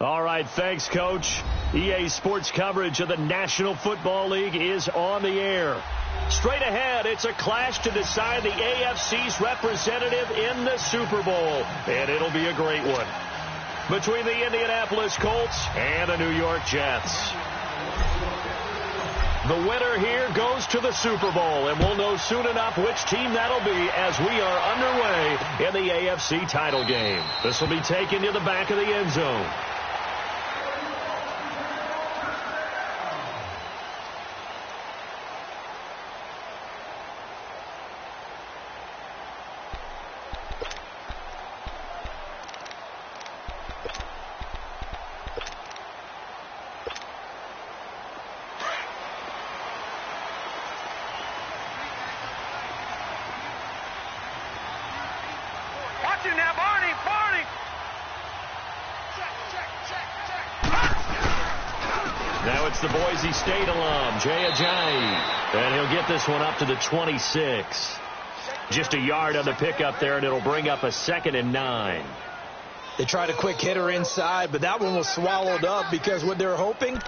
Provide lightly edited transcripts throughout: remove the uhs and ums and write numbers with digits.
All right, thanks, Coach. EA Sports coverage of the National Football League is on the air. Straight ahead, it's a clash to decide the AFC's representative in the Super Bowl, and it'll be a great one, between the Indianapolis Colts and the New York Jets. The winner here goes to the Super Bowl, and we'll know soon enough which team that'll be as we are underway in the AFC title game. This will be taken to the back of the end zone. Now it's the Boise State alum, Jay Ajayi. And he'll get this one up to the 26. Just a yard on the pickup there, and it'll bring up a 2nd and 9. They tried a quick hitter inside, but that one was swallowed up because what they're hoping,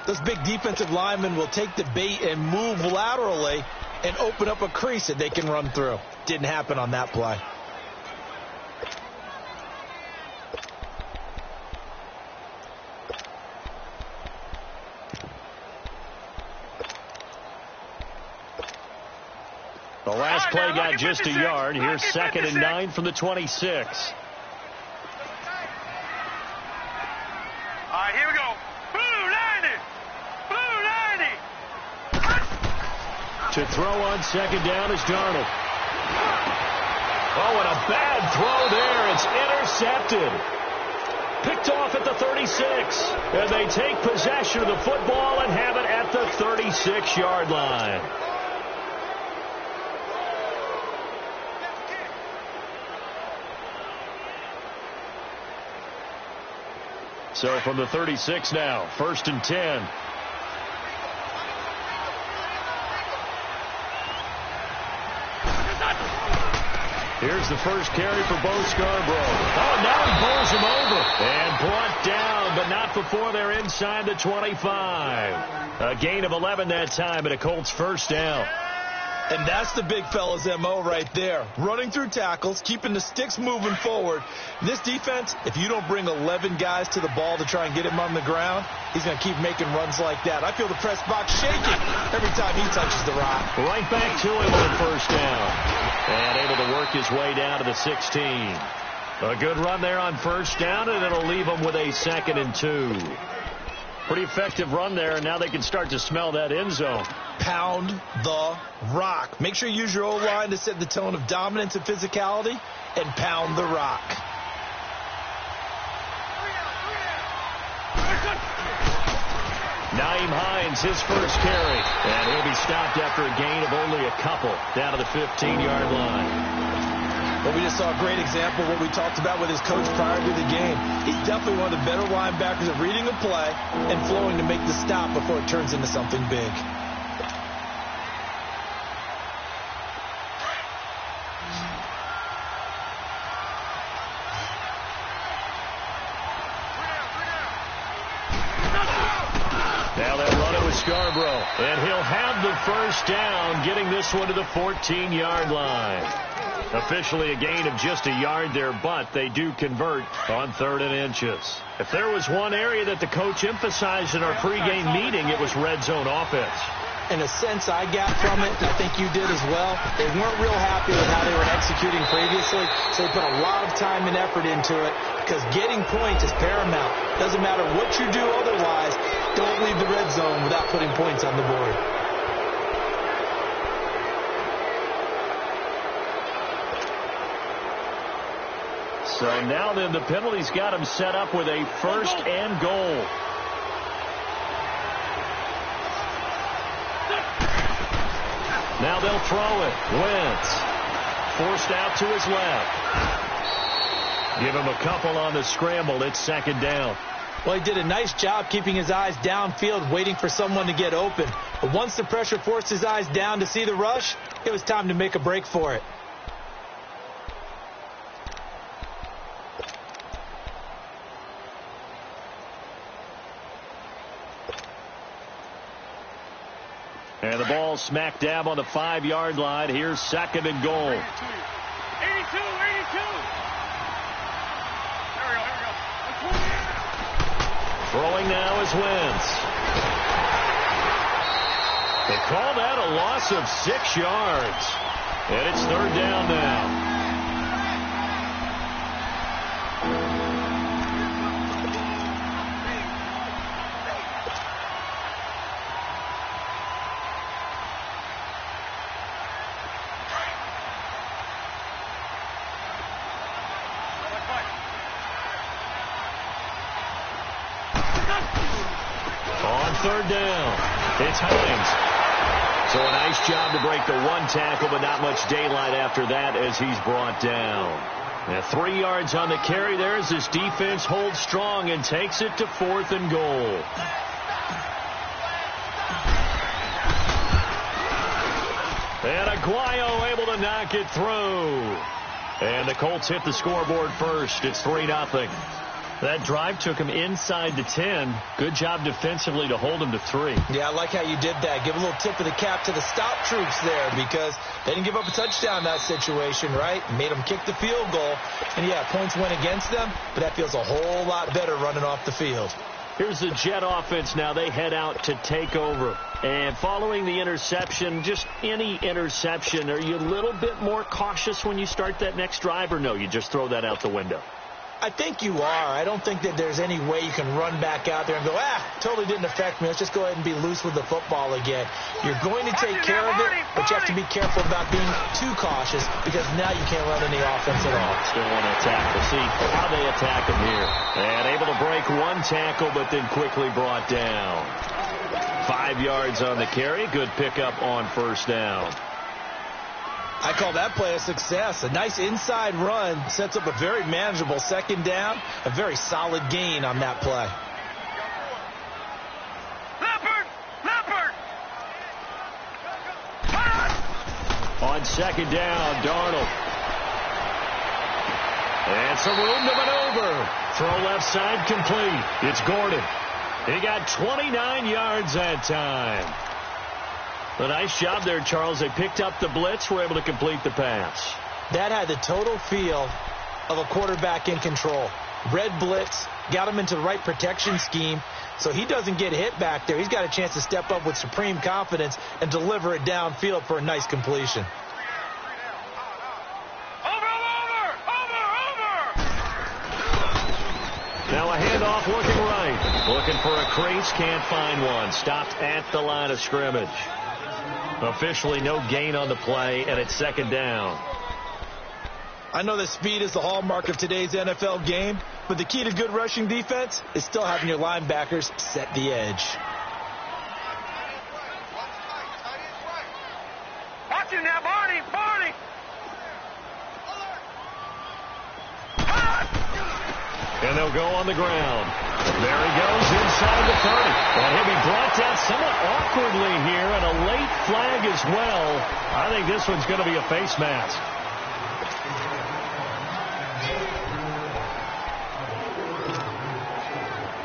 those big defensive linemen will take the bait and move laterally and open up a crease that they can run through. Didn't happen on that play. The last play got just a yard. Here's 2nd and 9 from the 26. All right, here we go. Blue 90. Blue 90. To throw on 2nd down is Darnold. Oh, and a bad throw there. It's intercepted. Picked off at the 36. And they take possession of the football and have it at the 36-yard line. So from the 36 now, 1st and 10. Here's the first carry for Bo Scarborough. Oh, now he bowls him over. And brought down, but not before they're inside the 25. A gain of 11 that time, and a Colts first down. And that's the big fella's M.O. right there. Running through tackles, keeping the sticks moving forward. This defense, if you don't bring 11 guys to the ball to try and get him on the ground, he's going to keep making runs like that. I feel the press box shaking every time he touches the rock. Right back to him on first down. And able to work his way down to the 16. A good run there on first down, and it'll leave him with a 2nd and 2. Pretty effective run there, and now they can start to smell that end zone. Pound the rock. Make sure you use your O-line to set the tone of dominance and physicality, and pound the rock. Nyheim Hines, his first carry, and he'll be stopped after a gain of only a couple down to the 15-yard line. Well, we just saw a great example of what we talked about with his coach prior to the game. He's definitely one of the better linebackers at reading a play and flowing to make the stop before it turns into something big. Now they'll run it with Scarborough, and he'll have the first down, getting this one to the 14-yard line. Officially a gain of just a yard there, but they do convert on 3rd and inches. If there was one area that the coach emphasized in our pregame meeting, it was red zone offense. In a sense I got from it, and I think you did as well, they weren't real happy with how they were executing previously, so they put a lot of time and effort into it because getting points is paramount. Doesn't matter what you do otherwise, don't leave the red zone without putting points on the board. So now then the penalty's got him set up with a 1st and goal. Now they'll throw it. Wentz forced out to his left. Give him a couple on the scramble. It's 2nd down. Well, he did a nice job keeping his eyes downfield, waiting for someone to get open. But once the pressure forced his eyes down to see the rush, it was time to make a break for it. smack dab on the 5-yard line. Here's second and goal. 82. Throwing now is Wentz. They call that a loss of 6 yards. And it's third down now. On third down, it's Hines. So a nice job to break the one tackle, but not much daylight after that as he's brought down. Now 3 yards on the carry there as this defense holds strong and takes it to 4th and goal. And Aguayo able to knock it through. And the Colts hit the scoreboard first. It's 3-0. That drive took him inside the 10. Good job defensively to hold him to 3. Yeah, I like how you did that. Give a little tip of the cap to the stop troops there because they didn't give up a touchdown in that situation, right? Made them kick the field goal. And, yeah, points went against them, but that feels a whole lot better running off the field. Here's the Jet offense now. They head out to take over. And following the interception, just any interception, are you a little bit more cautious when you start that next drive, or no, you just throw that out the window? I think you are. I don't think that there's any way you can run back out there and go, totally didn't affect me. Let's just go ahead and be loose with the football again. You're going to take care of it, but you have to be careful about being too cautious because now you can't run any offense at all. Still want to attack. We'll see how they attack him here. And able to break one tackle, but then quickly brought down. 5 yards on the carry. Good pickup on first down. I call that play a success. A nice inside run sets up a very manageable second down. A very solid gain on that play. Leopard! On second down, Darnold. And some room to maneuver. Throw left side complete. It's Gordon. He got 29 yards that time. A nice job there, Charles. They picked up the blitz, were able to complete the pass. That had the total feel of a quarterback in control. Red blitz, got him into the right protection scheme, so he doesn't get hit back there. He's got a chance to step up with supreme confidence and deliver it downfield for a nice completion. Over! Now a handoff looking right. Looking for a crease, can't find one. Stopped at the line of scrimmage. Officially no gain on the play, and it's second down. I know that speed is the hallmark of today's NFL game, but the key to good rushing defense is still having your linebackers set the edge. Watch him now, Barney! And they'll go on the ground. There he goes inside the 30. And he'll be brought down somewhat awkwardly here, and a late flag as well. I think this one's going to be a face mask.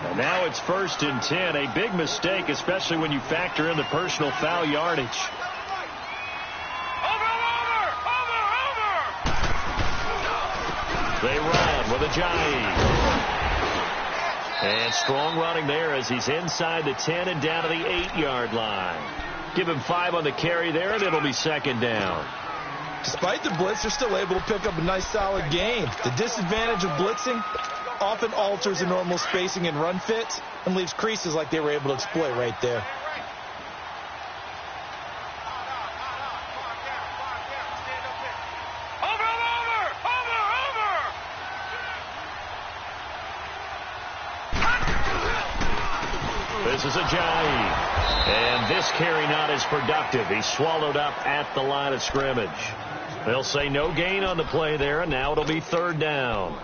And now it's 1st and 10. A big mistake, especially when you factor in the personal foul yardage. They run with Ajayi. And strong running there as he's inside the 10 and down to the 8-yard line. Give him 5 on the carry there, and it'll be second down. Despite the blitz, they're still able to pick up a nice solid gain. The disadvantage of blitzing often alters the normal spacing and run fits and leaves creases like they were able to exploit right there. This is Ajayi. And this carry not as productive. He's swallowed up at the line of scrimmage. They'll say no gain on the play there, and now it'll be third down.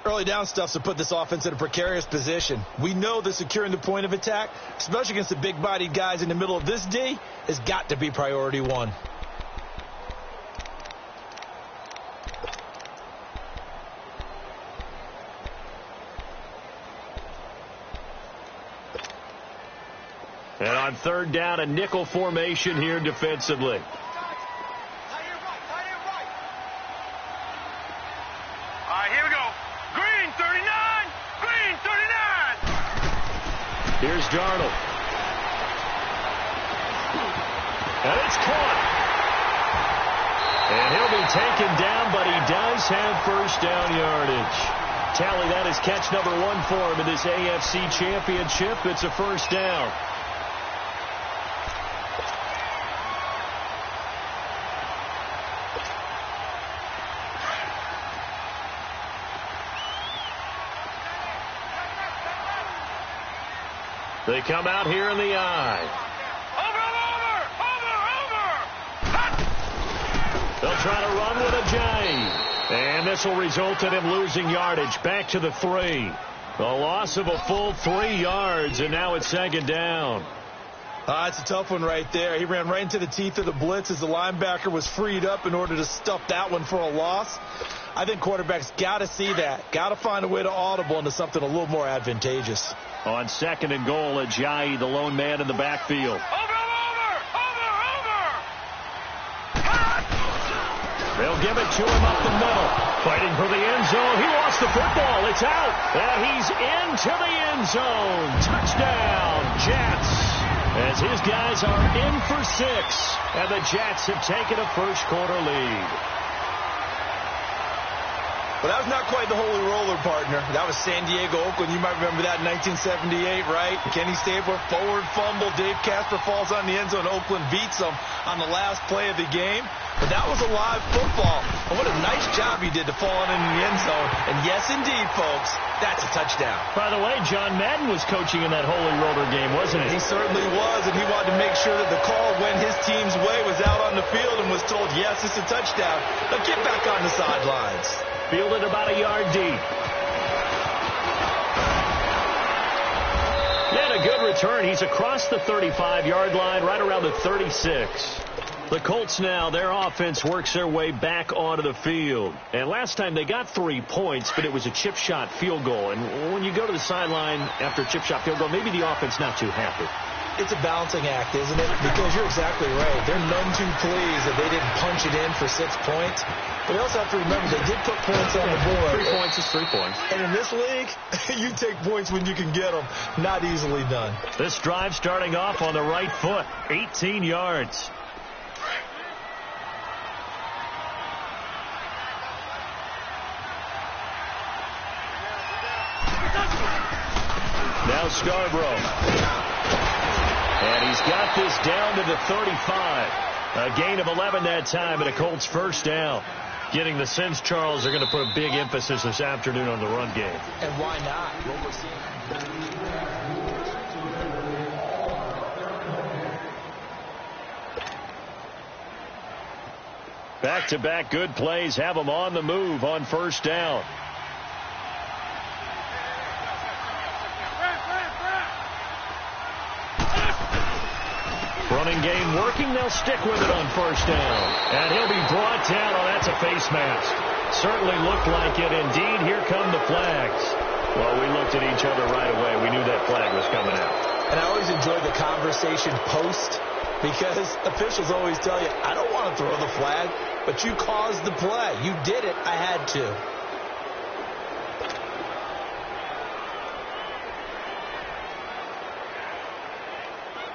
Early down stuff's to put this offense in a precarious position. We know that securing the point of attack, especially against the big-bodied guys in the middle of this D, has got to be priority one. And On third down, a nickel formation here defensively. Here we go. Green 39. Green 39. Here's Darnold. And it's caught. And he'll be taken down, but he does have first down yardage. Tally, that is catch number 1 for him in this AFC Championship. It's a first down. They come out here in the eye. They'll try to run with a J. And this will result in him losing yardage. Back to the 3. A loss of a full 3 yards, and now it's second down. It's a tough one right there. He ran right into the teeth of the blitz as the linebacker was freed up in order to stuff that one for a loss. I think quarterbacks got to see that. Got to find a way to audible into something a little more advantageous. On second and goal, Ajayi, the lone man in the backfield. They'll give it to him up the middle. Fighting for the end zone. He lost the football. It's out. And he's into the end zone. Touchdown, Jets. As his guys are in for 6. And the Jets have taken a first quarter lead. But that was not quite the holy roller, partner. That was San Diego, Oakland. You might remember that in 1978, right? Kenny Stabler, forward fumble. Dave Casper falls on the end zone. Oakland beats them on the last play of the game. But that was a live football. And what a nice job he did to fall in the end zone. And yes, indeed, folks, that's a touchdown. By the way, John Madden was coaching in that holy roller game, wasn't he? He certainly was, and he wanted to make sure that the call went his team's way, was out on the field, and was told, yes, it's a touchdown. Now get back on the sidelines. Fielded about a yard deep. And a good return. He's across the 35-yard line, right around the 36. The Colts now, their offense works their way back onto the field. And last time they got 3 points, but it was a chip shot field goal. And when you go to the sideline after a chip shot field goal, maybe the offense not too happy. It's a balancing act, isn't it? Because you're exactly right. They're none too pleased that they didn't punch it in for 6 points. But they also have to remember they did put points on the board. 3 points is 3 points. And in this league, you take points when you can get them. Not easily done. This drive starting off on the right foot. 18 yards. Now Scarborough. And he's got this down to the 35. A gain of 11 that time, and a Colts first down. Getting the sense, Charles, they're going to put a big emphasis this afternoon on the run game. And why not? What we're seeing. Back-to-back good plays have them on the move on first down. Running game working. They'll stick with it on first down. And he'll be brought down. Oh, that's a face mask. Certainly looked like it. Indeed, here come the flags. Well, we looked at each other right away. We knew that flag was coming out. And I always enjoy the conversation post, because officials always tell you, I don't want to throw the flag, but you caused the play. You did it. I had to.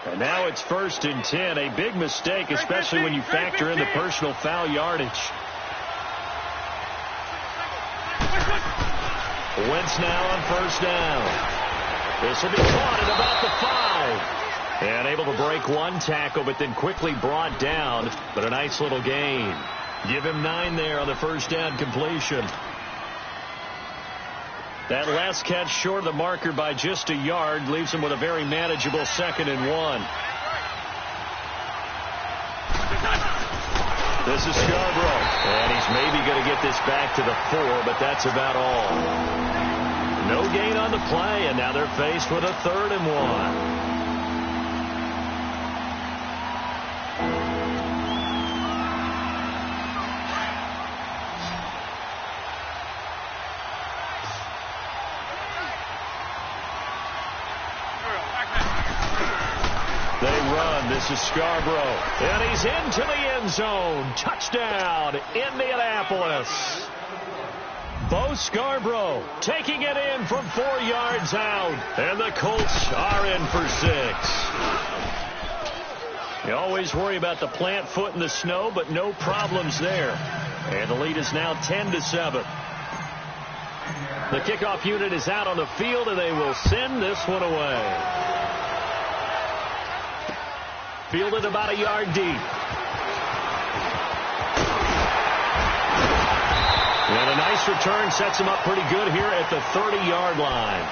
And now it's 1st and 10. A big mistake, especially when you factor in the personal foul yardage. Wentz now on first down. This will be caught at about the 5. And able to break one tackle, but then quickly brought down. But a nice little gain. Give him 9 there on the first down completion. That last catch short of the marker by just a yard leaves him with a very manageable 2nd and 1. This is Scarborough. And he's maybe going to get this back to the 4, but that's about all. No gain on the play, and now they're faced with a 3rd and 1. run. This is Scarborough. And he's into the end zone. Touchdown, Indianapolis. Bo Scarborough taking it in from 4 yards out. And the Colts are in for 6. You always worry about the plant foot in the snow, but no problems there. And the lead is now 10-7. The kickoff unit is out on the field, and they will send this one away. Fielded about a yard deep. And a nice return sets him up pretty good here at the 30-yard line.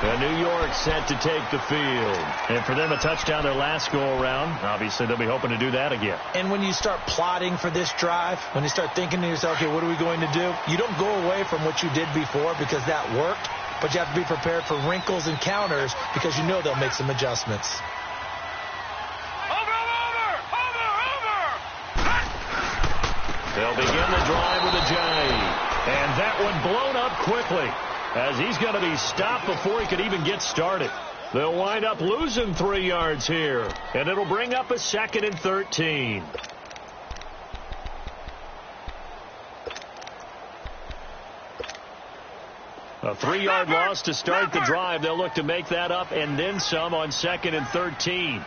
And New York set to take the field. And for them, a touchdown their last go-around. Obviously, they'll be hoping to do that again. And when you start plotting for this drive, when you start thinking to yourself, okay, what are we going to do? You don't go away from what you did before because that worked, but you have to be prepared for wrinkles and counters because you know they'll make some adjustments. They'll begin the drive with a jive. And that one blown up quickly as he's going to be stopped before he could even get started. They'll wind up losing 3 yards here. And it'll bring up a 2nd and 13. A 3-yard loss to start the drive. They'll look to make that up and then some on 2nd and 13.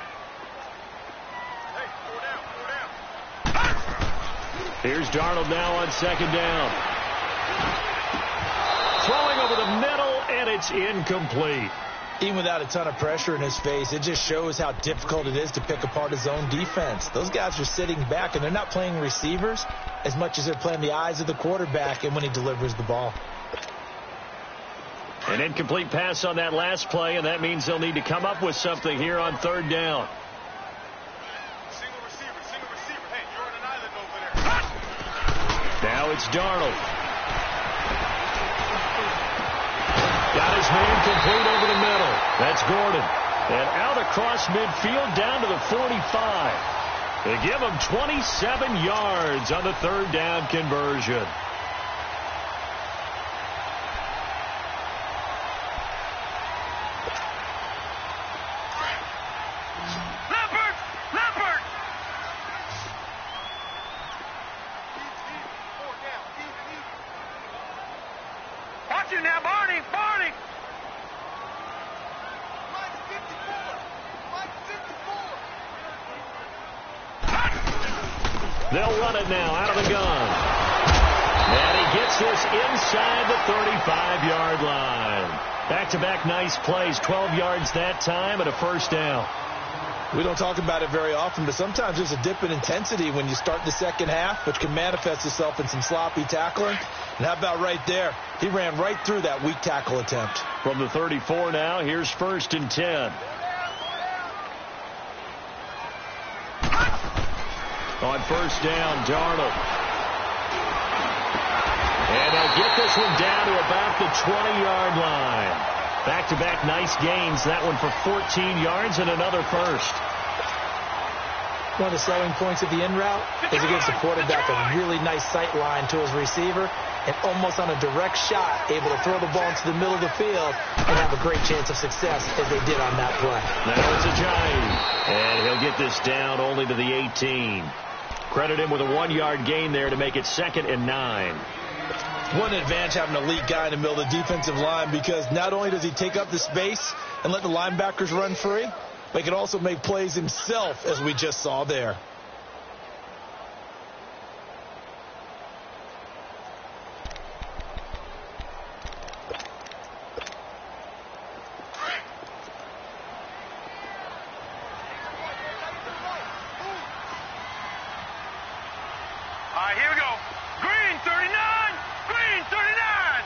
Here's Darnold now on 2nd down. Throwing over the middle, and it's incomplete. Even without a ton of pressure in his face, it just shows how difficult it is to pick apart his own defense. Those guys are sitting back, and they're not playing receivers as much as they're playing the eyes of the quarterback and when he delivers the ball. An incomplete pass on that last play, and that means they'll need to come up with something here on 3rd down. Single receiver. Hey, you're on an island over there. Now it's Darnold. Got his man complete over the middle. That's Gordon. And out across midfield down to the 45. They give him 27 yards on the 3rd down conversion. Leopard! Watch him now, Barney! They'll run it now out of the gun. And he gets this inside the 35-yard line. Back-to-back nice plays, 12 yards that time and a 1st down. We don't talk about it very often, but sometimes there's a dip in intensity when you start the second half, which can manifest itself in some sloppy tackling. And how about right there? He ran right through that weak tackle attempt. From the 34 now, here's 1st and 10. On 1st down, Darnold. And they'll get this one down to about the 20-yard line. Back-to-back nice gains. That one for 14 yards and another 1st. One of the selling points of the in route is it gives the quarterback a really nice sight line to his receiver and almost on a direct shot able to throw the ball into the middle of the field and have a great chance of success as they did on that play. Now it's a giant. And he'll get this down only to the 18. Credit him with a 1-yard gain there to make it 2nd and 9. What an advantage having an elite guy in the middle of the defensive line because not only does he take up the space and let the linebackers run free, but he can also make plays himself, as we just saw there. All right, here we go. Green 39! Green 39!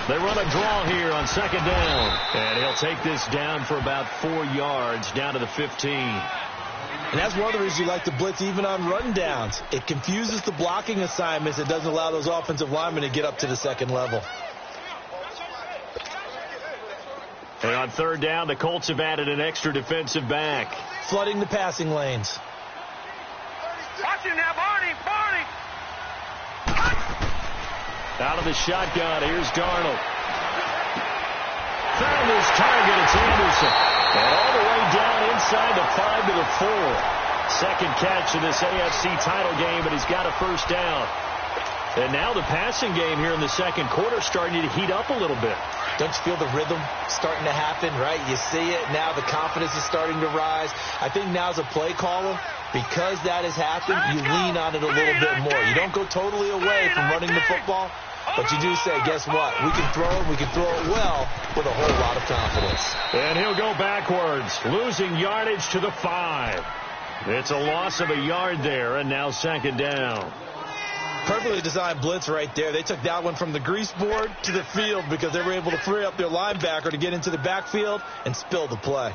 They run a draw here on 2nd down. And he'll take this down for about 4 yards, down to the 15. And that's one of the reasons you like to blitz even on run downs. It confuses the blocking assignments. It doesn't allow those offensive linemen to get up to the 2nd level. And on 3rd down, the Colts have added an extra defensive back. Flooding the passing lanes. Watch him now, Barney! Out of the shotgun, here's Darnold. Found his target, it's Anderson. And all the way down inside the 5 to the 4. Second catch in this AFC title game, and he's got a first down. And now the passing game here in the second quarter starting to heat up a little bit. Don't you feel the rhythm starting to happen, right? You see it now. The confidence is starting to rise. I think now as a play caller, because that has happened, you lean on it a little bit more. You don't go totally away from running the football, but you do say, guess what? We can throw it. We can throw it well with a whole lot of confidence. And he'll go backwards, losing yardage to the 5. It's a loss of a yard there, and now second down. Perfectly designed blitz right there. They took that one from the grease board to the field because they were able to free up their linebacker to get into the backfield and spill the play.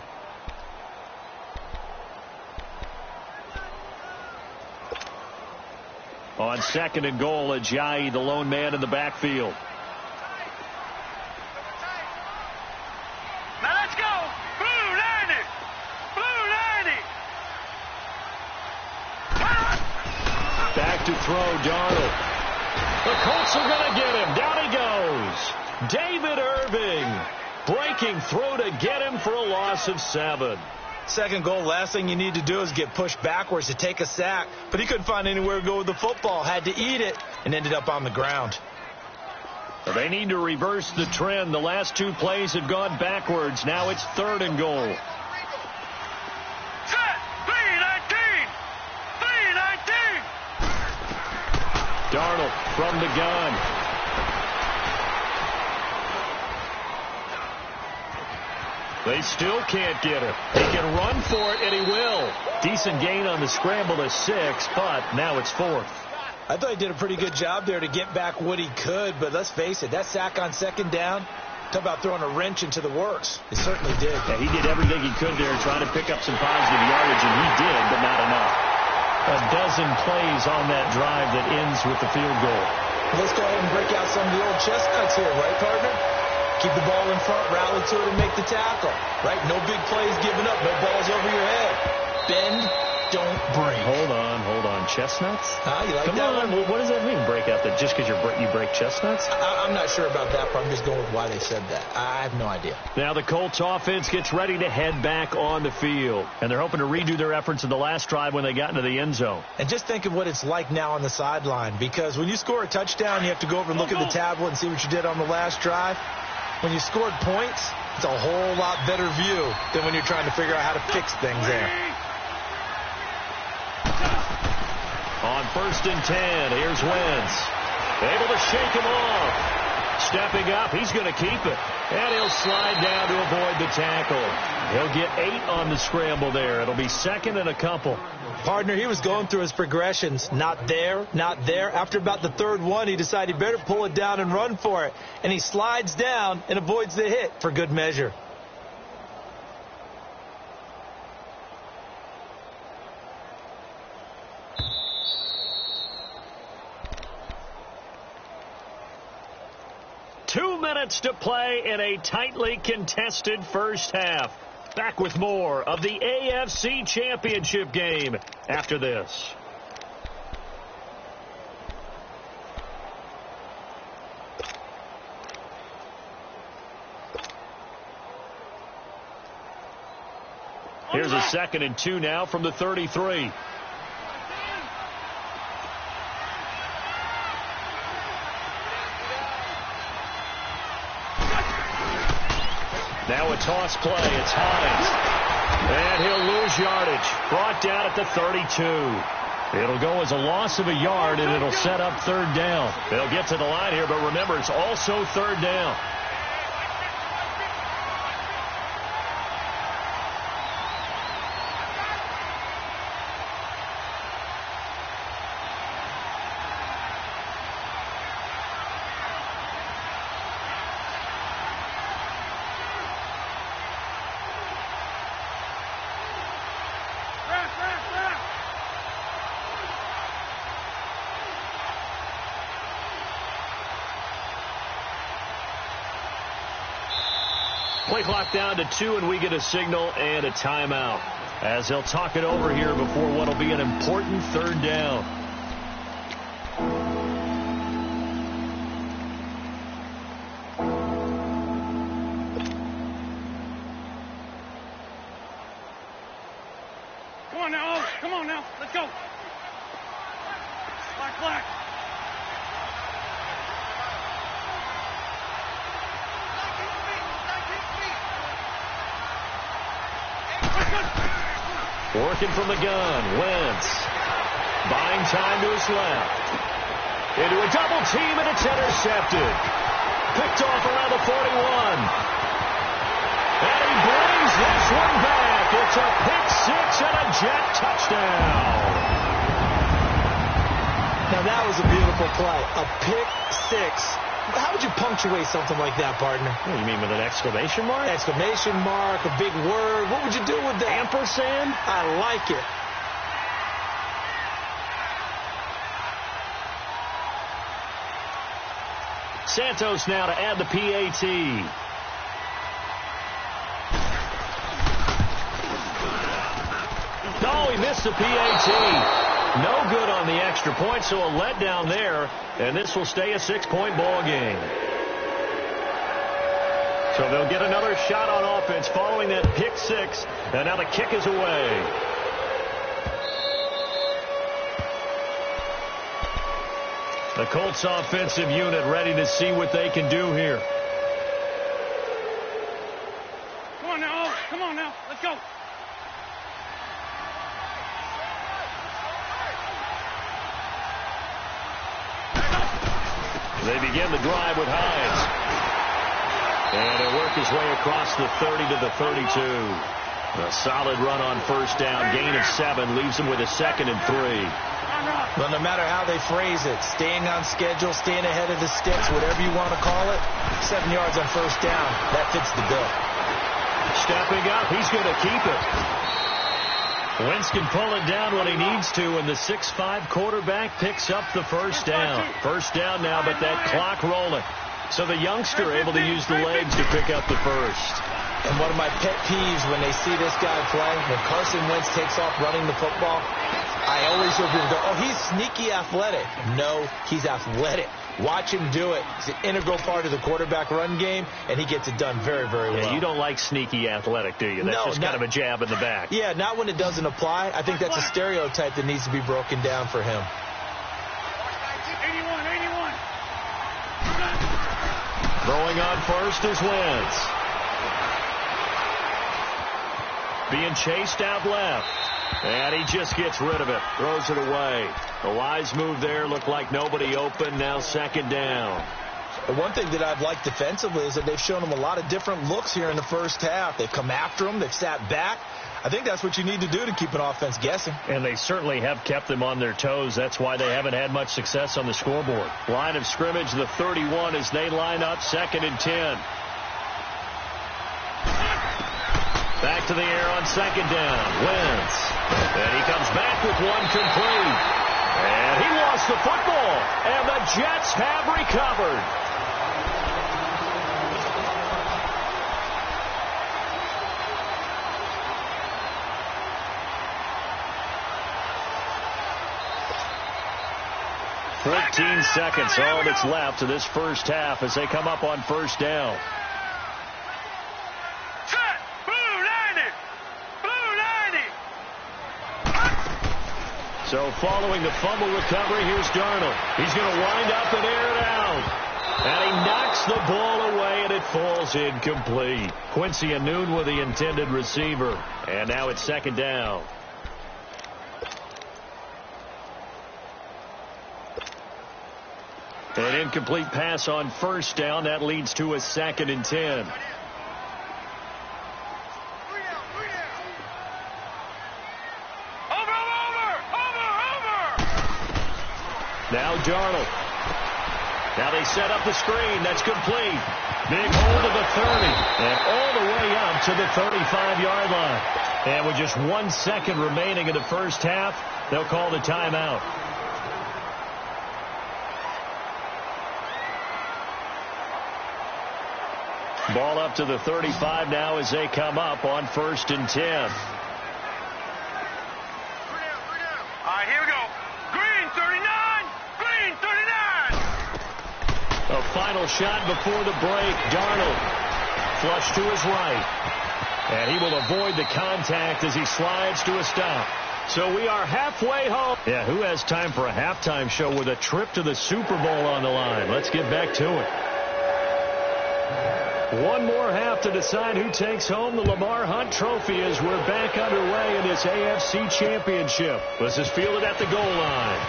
On second and goal, Ajayi, the lone man in the backfield. Now let's go. Blue 90. Blue 90. Back to throw, Darnold. The Colts are going to get him. Down he goes. David Irving breaking through to get him for a loss of 7. Second goal, last thing you need to do is get pushed backwards to take a sack. But he couldn't find anywhere to go with the football. Had to eat it and ended up on the ground. They need to reverse the trend. The last 2 plays have gone backwards. Now it's third and goal. Set. 319. 319. Darnold from the gun. They still can't get him. He can run for it, and he will. Decent gain on the scramble to 6, but now it's 4th. I thought he did a pretty good job there to get back what he could, but let's face it, that sack on second down, talk about throwing a wrench into the works. It certainly did. Yeah, he did everything he could there trying to pick up some positive yardage, and he did, but not enough. A dozen plays on that drive that ends with the field goal. Let's go ahead and break out some of the old chestnuts here, right, partner? Keep the ball in front, rally to it, and make the tackle. Right? No big plays given up, no balls over your head. Bend, don't break. Hold on. Chestnuts? You like Come that on. one? What does that mean, break out? That just because you break chestnuts? I'm not sure about that, but I'm just going with why they said that. I have no idea. Now the Colts offense gets ready to head back on the field. And they're hoping to redo their efforts in the last drive when they got into the end zone. And just think of what it's like now on the sideline. Because when you score a touchdown, you have to go over and look at the tablet and see what you did on the last drive. When you scored points, it's a whole lot better view than when you're trying to figure out how to fix things there. On 1st and 10, here's Wentz. Able to shake him off. Stepping up, he's going to keep it. And he'll slide down to avoid the tackle. He'll get 8 on the scramble there. It'll be second and a couple. Partner, he was going through his progressions. Not there, not there. After about the third one, he decided he better pull it down and run for it. And he slides down and avoids the hit for good measure. Two minutes to play in a tightly contested first half. Back with more of the AFC Championship game after this. Here's a 2nd and 2 now from the 33. Now a toss play. It's Hines. And he'll lose yardage. Brought down at the 32. It'll go as a loss of a yard, and it'll set up third down. They'll get to the line here, but remember, it's also third down. Play clock down to 2, and we get a signal and a timeout as they'll talk it over here before what will be an important third down. Let's go. Black. Working from the gun. Wentz. Buying time to his left. Into a double team, and it's intercepted. Picked off around the 41. And he brings this one back. It's a pick six and a Jet touchdown. Now that was a beautiful play. A pick six. How would you punctuate something like that, partner? What do you mean, with an exclamation mark? Exclamation mark, a big word. What would you do with that? Ampersand? I like it. Santos now to add the PAT. No, he missed the PAT. No good on the extra point, so a letdown there, and this will stay a 6-point ball game. So they'll get another shot on offense following that pick six, and now the kick is away. The Colts offensive unit ready to see what they can do here. Come on now. Let's go. They begin the drive with Hines. And he'll work his way across the 30 to the 32. A solid run on first down. Gain of 7 leaves him with a 2nd and 3. Well, no matter how they phrase it, staying on schedule, staying ahead of the sticks, whatever you want to call it, 7 yards on first down, that fits the bill. Stepping up, he's going to keep it. Wentz can pull it down when he needs to, and the 6'5" quarterback picks up the first down. First down now, but that clock rolling. So the youngster able to use the legs to pick up the first. And one of my pet peeves when they see this guy play, when Carson Wentz takes off running the football, I always hear people go, oh, he's sneaky athletic. No, he's athletic. Watch him do it. It's an integral part of the quarterback run game, and he gets it done very, very well. Yeah, you don't like sneaky athletic, do you? That's just kind of a jab in the back. Yeah, not when it doesn't apply. I think that's a stereotype that needs to be broken down for him. 81. Throwing on first is Wentz. Being chased out left. And he just gets rid of it. Throws it away. A wise move there. Looked like nobody open. Now 2nd down. The one thing that I've liked defensively is that they've shown him a lot of different looks here in the first half. They've come after him. They've sat back. I think that's what you need to do to keep an offense guessing. And they certainly have kept them on their toes. That's why they haven't had much success on the scoreboard. Line of scrimmage, the 31 as they line up, 2nd and 10. Back to the air on 2nd down. Wentz. And he comes back with one complete. And he lost the football. And the Jets have recovered. "14 seconds, all that's left to this first half as they come up on first down. So following the fumble recovery, here's Darnold. He's going to wind up and air it out. And he knocks the ball away, and it falls incomplete. Quincy Anoon with the intended receiver. And now it's 2nd down. An incomplete pass on first down. That leads to a 2nd and 10. Now Darnold. Now they set up the screen. That's complete. Big hold of the 30. And all the way up to the 35-yard line. And with just 1 second remaining in the first half, they'll call the timeout. Ball up to the 35 now as they come up on 1st and 10. All right, here we go. Green 39. Green 39. A final shot before the break. Darnold flush to his right. And he will avoid the contact as he slides to a stop. So we are halfway home. Yeah, who has time for a halftime show with a trip to the Super Bowl on the line? Let's get back to it. One more half to decide who takes home the Lamar Hunt Trophy as we're back underway in this AFC Championship. This is fielded at the goal line.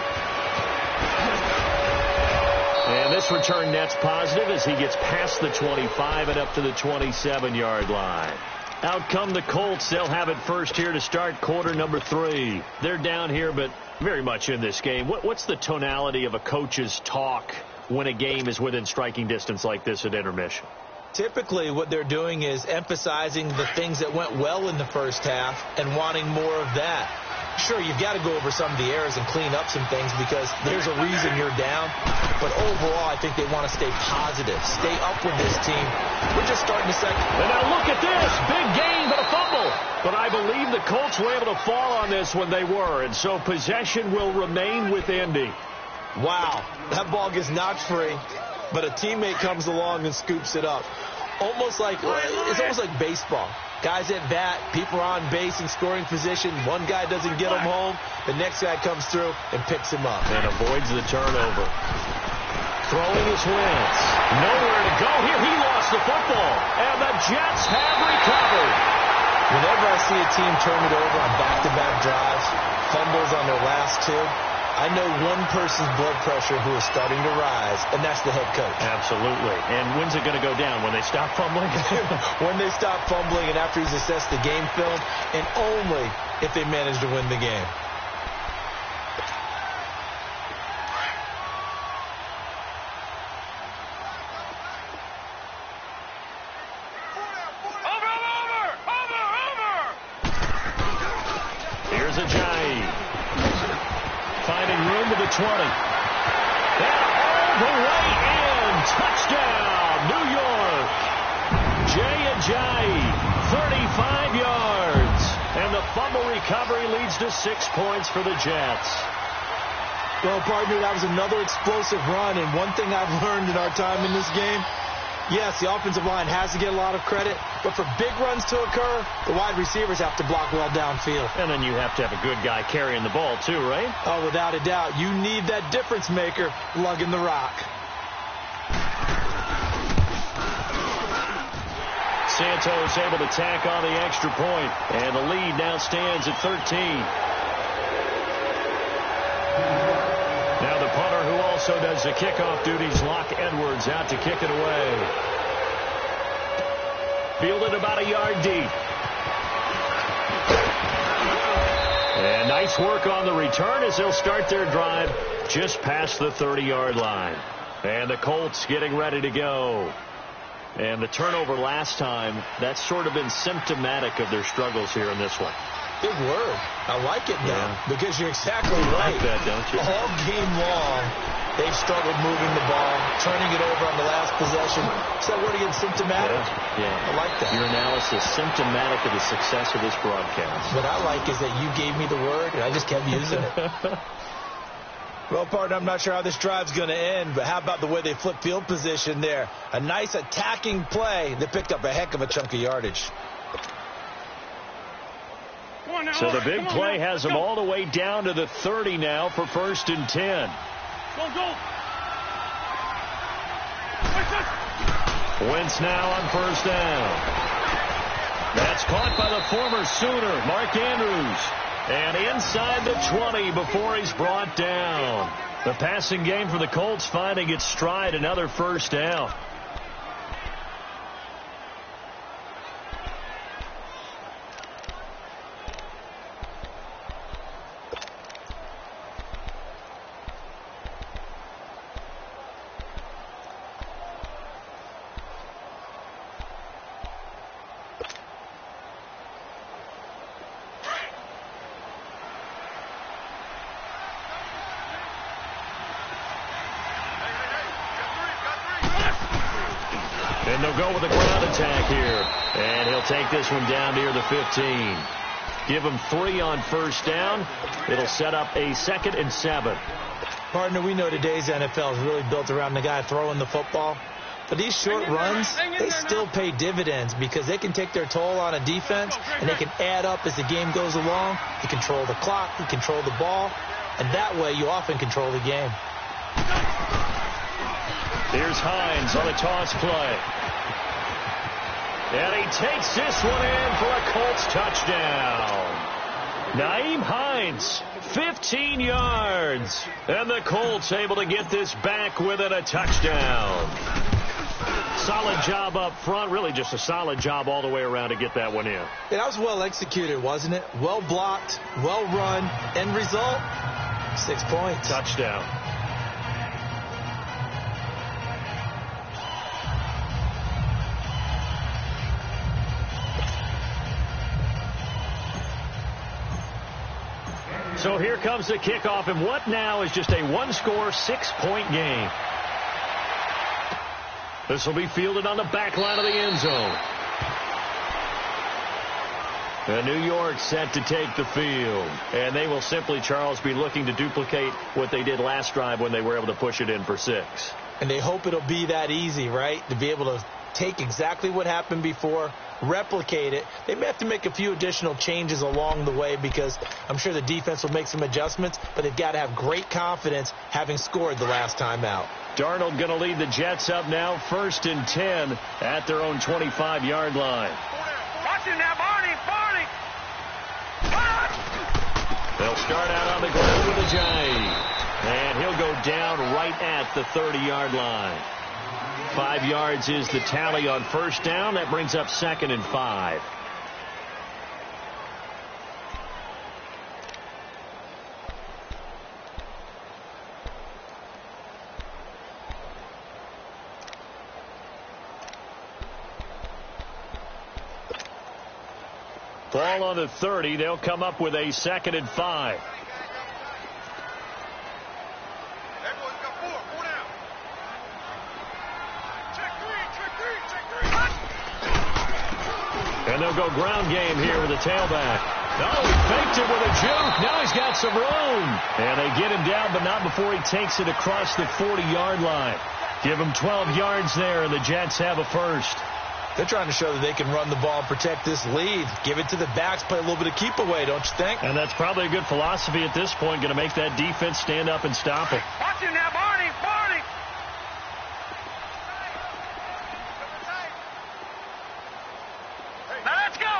And this return net's positive as he gets past the 25 and up to the 27-yard line. Out come the Colts. They'll have it first here to start quarter number 3. They're down here, but very much in this game. What's the tonality of a coach's talk when a game is within striking distance like this at intermission? Typically, what they're doing is emphasizing the things that went well in the first half and wanting more of that. Sure, you've got to go over some of the errors and clean up some things because there's a reason you're down. But overall, I think they want to stay positive, stay up with this team. We're just starting the second. And now look at this. Big gain, but a fumble. But I believe the Colts were able to fall on this when they were. And so possession will remain with Indy. Wow, that ball gets knocked free, but a teammate comes along and scoops it up. It's almost like baseball. Guys at bat, people are on base in scoring position. One guy doesn't get him home. The next guy comes through and picks him up. And avoids the turnover. Throwing his Wentz. Nowhere to go here. He lost the football. And the Jets have recovered. Whenever I see a team turn it over on back-to-back drives, fumbles on their last 2, I know one person's blood pressure who is starting to rise, and that's the head coach. Absolutely. And when's it going to go down? When they stop fumbling? When they stop fumbling and after he's assessed the game film, and only if they manage to win the game. Here's Ajayi. Finding room to the 20. And all the way in. Touchdown, New York. Jay Ajayi, 35 yards. And the fumble recovery leads to 6 points for the Jets. Well, partner, that was another explosive run. And one thing I've learned in our time in this game, yes, the offensive line has to get a lot of credit, but for big runs to occur, the wide receivers have to block well downfield. And then you have to have a good guy carrying the ball too, right? Oh, without a doubt. You need that difference maker lugging the rock. Santos able to tack on the extra point, and the lead now stands at 13. Now the punter, who also does the kickoff duties, Locke Edwards, out to kick it away. Fielded about a yard deep. And nice work on the return as they'll start their drive just past the 30-yard line. And the Colts getting ready to go. And the turnover last time, that's sort of been symptomatic of their struggles here in this one. Big word. I like it now because you're exactly right. You like that, don't you? All game long, they've struggled moving the ball, turning it over on the last possession. Is that word again, symptomatic? Yeah. I like that. Your analysis, symptomatic of the success of this broadcast. What I like is that you gave me the word, and I just kept using it. Well, partner, I'm not sure how this drive's going to end, but how about the way they flip field position there? A nice attacking play that picked up a heck of a chunk of yardage. So the big play has them all the way down to the 30 now for 1st and 10. Go. Wentz now on 1st down. That's caught by the former Sooner, Mark Andrews. And inside the 20 before he's brought down. The passing game for the Colts finding its stride, another 1st down. And they'll go with a ground attack here. And he'll take this one down near the 15. Give him 3 on 1st down. It'll set up a 2nd and 7. Partner, we know today's NFL is really built around the guy throwing the football. But these short runs, they still pay dividends because they can take their toll on a defense, and they can add up as the game goes along. You control the clock, you control the ball, and that way you often control the game. Here's Hines on a toss play. And he takes this one in for a Colts touchdown. Nyheim Hines, 15 yards. And the Colts able to get this back within a touchdown. Solid job up front. Really just a solid job all the way around to get that one in. Yeah, that was well executed, wasn't it? Well blocked, well run. End result, 6 points. Touchdown. So here comes the kickoff, and what now is just a one-score, 6-point game. This will be fielded on the back line of the end zone. And New York set to take the field. And they will simply, Charles, be looking to duplicate what they did last drive when they were able to push it in for 6. And they hope it'll be that easy, right? To be able to take exactly what happened before, replicate it. They may have to make a few additional changes along the way because I'm sure the defense will make some adjustments, but they've got to have great confidence having scored the last time out. Darnold going to lead the Jets up now, 1st and 10 at their own 25-yard line. Watch it now, Barney. They'll start out on the ground with a J. And he'll go down right at the 30-yard line. 5 yards is the tally on first down. That brings up 2nd and 5. Ball on the 30. They'll come up with a 2nd and 5. Everyone's got 4. 4 down. Check three. And they'll go ground game here with a tailback. Oh, he faked it with a juke. Now he's got some room. And they get him down, but not before he takes it across the 40-yard line. Give him 12 yards there, and the Jets have a first. They're trying to show that they can run the ball and protect this lead. Give it to the backs, play a little bit of keep away, don't you think? And that's probably a good philosophy at this point, going to make that defense stand up and stop it. Watch him now, Barney. Now let's go.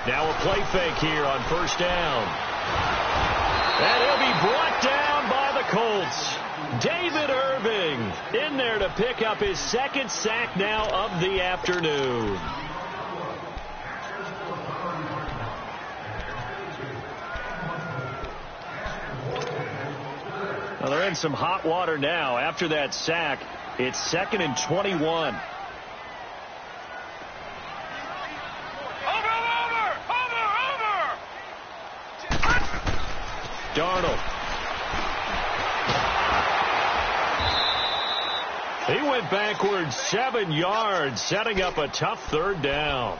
Now a play fake here on first down. And he'll be brought down by the Colts. David Irving in there to pick up his 2nd sack now of the afternoon. Well, they're in some hot water now. After that sack, it's 2nd and 21. Darnold. He went backwards 7 yards, setting up a tough 3rd down.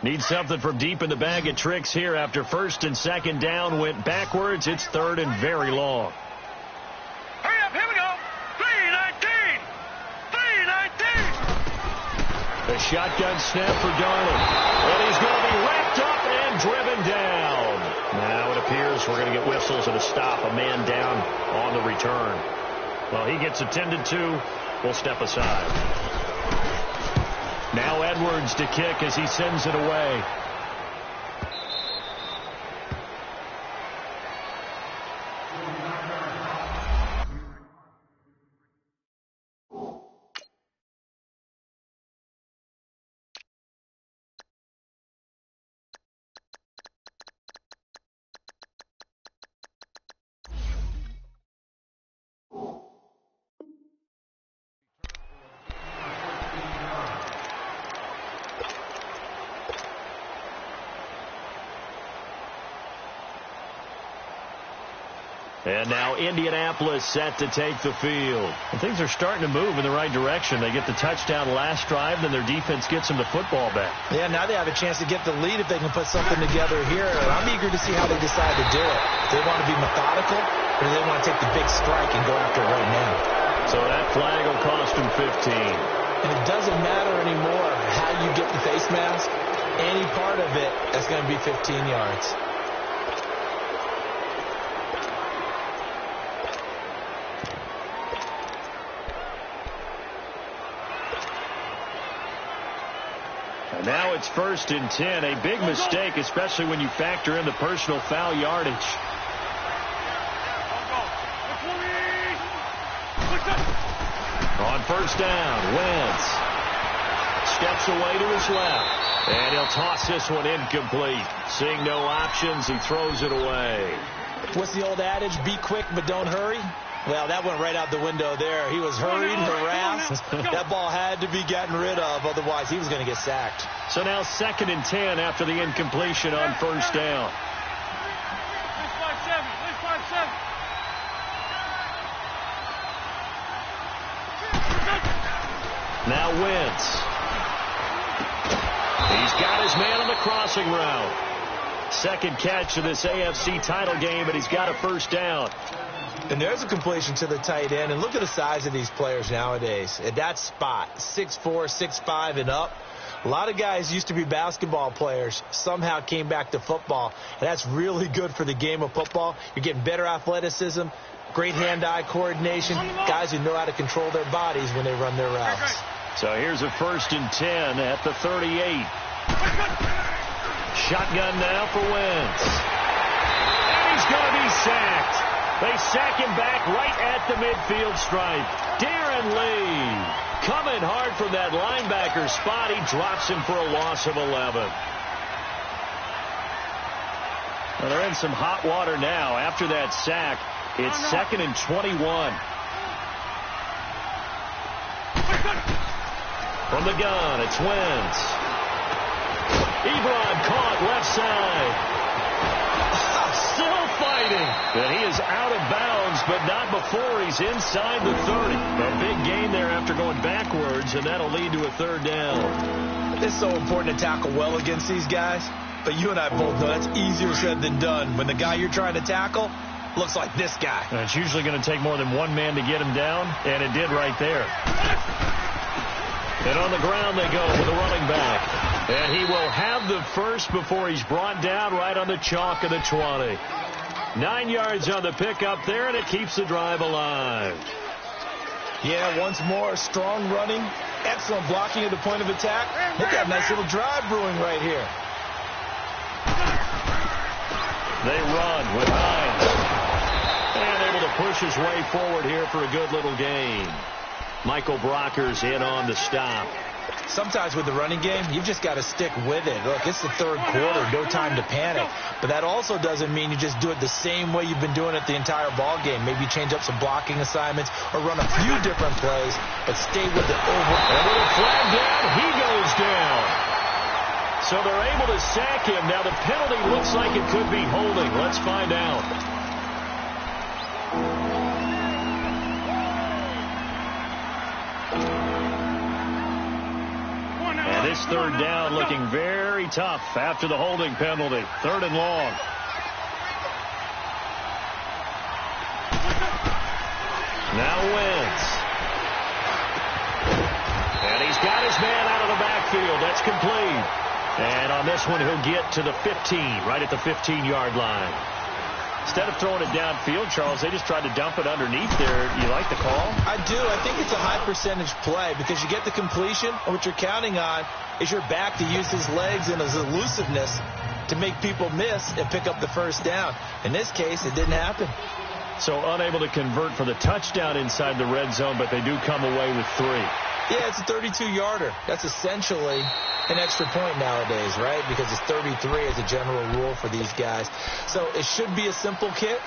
Need something from deep in the bag of tricks here after 1st and 2nd down went backwards. It's 3rd and very long. Hurry up, here we go. 3-19. The shotgun snap for Darnold. And he's going to be wrapped up and driven down. Now it appears we're going to get whistles and a stop. A man down on the return. Well, he gets attended to. We'll step aside. Now Edwards to kick as he sends it away. And now Indianapolis set to take the field. And things are starting to move in the right direction. They get the touchdown last drive, then their defense gets them the football back. Yeah, now they have a chance to get the lead if they can put something together here. I'm eager to see how they decide to do it. Do they want to be methodical, or do they want to take the big strike and go after it right now? So that flag will cost them 15. And it doesn't matter anymore how you get the face mask. Any part of it, that's going to be 15 yards. And now it's 1st and 10. A big mistake, especially when you factor in the personal foul yardage. On 1st down, Wentz steps away to his left. And he'll toss this one incomplete. Seeing no options, he throws it away. What's the old adage? Be quick, but don't hurry. Well, that went right out the window there. He was hurried, harassed. That ball had to be gotten rid of. Otherwise, he was going to get sacked. So now 2nd and 10 after the incompletion on 1st down. Now Wentz. He's got his man on the crossing route. Second catch of this AFC title game, but he's got a 1st down. And there's a completion to the tight end. And look at the size of these players nowadays. At that spot, 6'4", 6'5", and up. A lot of guys used to be basketball players, somehow came back to football. And that's really good for the game of football. You're getting better athleticism, great hand-eye coordination, guys who know how to control their bodies when they run their routes. So here's a 1st and 10 at the 38. Shotgun now for Wentz. And he's going to be sacked. They sack him back right at the midfield stripe. Darren Lee coming hard from that linebacker spot. He drops him for a loss of 11. Well, they're in some hot water now. After that sack, it's 2nd and 21. From the gun, it's Wentz. Ebron caught left side. Still fighting. And he is out of bounds, but not before he's inside the 30. A big gain there after going backwards, and that'll lead to a 3rd down. It's so important to tackle well against these guys, but you and I both know that's easier said than done. When the guy you're trying to tackle looks like this guy. And it's usually going to take more than one man to get him down, and it did right there. And on the ground they go with a running back. And he will have the first before he's brought down right on the chalk of the 20. 9 yards on the pickup there, and it keeps the drive alive. Yeah, once more, strong running, excellent blocking at the point of attack. They've got a nice little drive brewing right here. They run with Hines. And able to push his way forward here for a good little gain. Michael Brocker's in on the stop. Sometimes with the running game, you've just got to stick with it. Look, it's the 3rd quarter, no time to panic. But that also doesn't mean you just do it the same way you've been doing it the entire ball game. Maybe change up some blocking assignments or run a few different plays, but stay with it over. And with a flag down, he goes down. So they're able to sack him. Now the penalty looks like it could be holding. Let's find out. And this 3rd down looking very tough after the holding penalty. 3rd and long. Now Wentz. And he's got his man out of the backfield. That's complete. And on this one, he'll get to the 15, right at the 15-yard line. Instead of throwing it downfield, Charles, they just tried to dump it underneath there. You like the call? I do. I think it's a high-percentage play because you get the completion, and what you're counting on is your back to use his legs and his elusiveness to make people miss and pick up the 1st down. In this case, it didn't happen. So unable to convert for the touchdown inside the red zone, but they do come away with 3. Yeah, it's a 32-yarder. That's essentially an extra point nowadays, right? Because it's 33 as a general rule for these guys. So it should be a simple kick,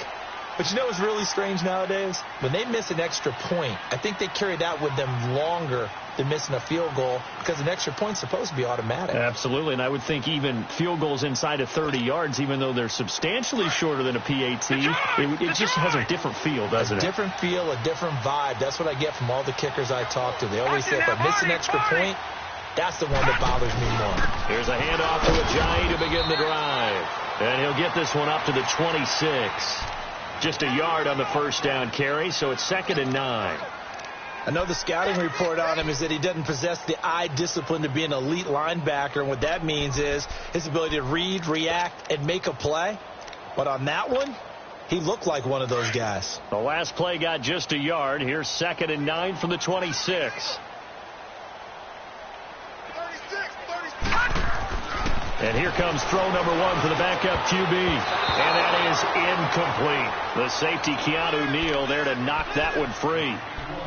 But you know what's really strange nowadays? When they miss an extra point, I think they carry that with them longer than missing a field goal because an extra point's supposed to be automatic. Absolutely, and I would think even field goals inside of 30 yards, even though they're substantially shorter than a PAT, it just has a different feel, doesn't it? A different feel, a different vibe. That's what I get from all the kickers I talk to. They always say if I miss an extra point, that's the one that bothers me more. Here's a handoff to Ajayi to begin the drive. And he'll get this one up to the 26. Just a yard on the first down carry, so it's 2nd and 9. I know the scouting report on him is that he doesn't possess the eye discipline to be an elite linebacker. And what that means is his ability to read, react, and make a play. But on that one, he looked like one of those guys. The last play got just a yard. Here's 2nd and 9 from the 26. And here comes throw number 1 for the backup QB. And that is incomplete. The safety, Keanu Neal, there to knock that one free.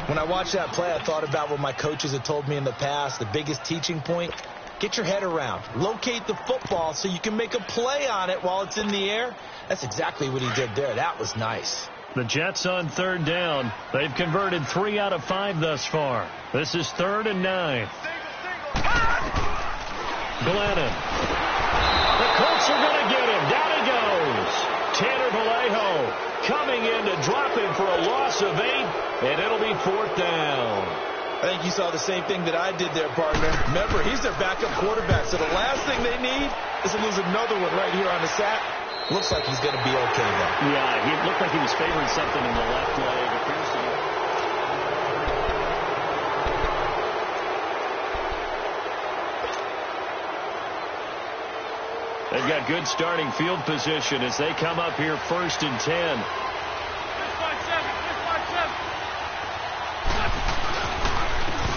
When I watched that play, I thought about what my coaches had told me in the past. The biggest teaching point, get your head around. Locate the football so you can make a play on it while it's in the air. That's exactly what he did there. That was nice. The Jets on 3rd down. They've converted 3 out of 5 thus far. This is 3rd and 9. Glennon. The Colts are going to get him. Down he goes. Tanner Vallejo coming in to drop him for a loss of 8, and it'll be 4th down. I think you saw the same thing that I did there, partner. Remember, he's their backup quarterback, so the last thing they need is to lose another one right here on the sack. Looks like he's going to be okay, though. Yeah, he looked like he was favoring something in the left leg. Appears to be. They've got good starting field position as they come up here 1st and 10.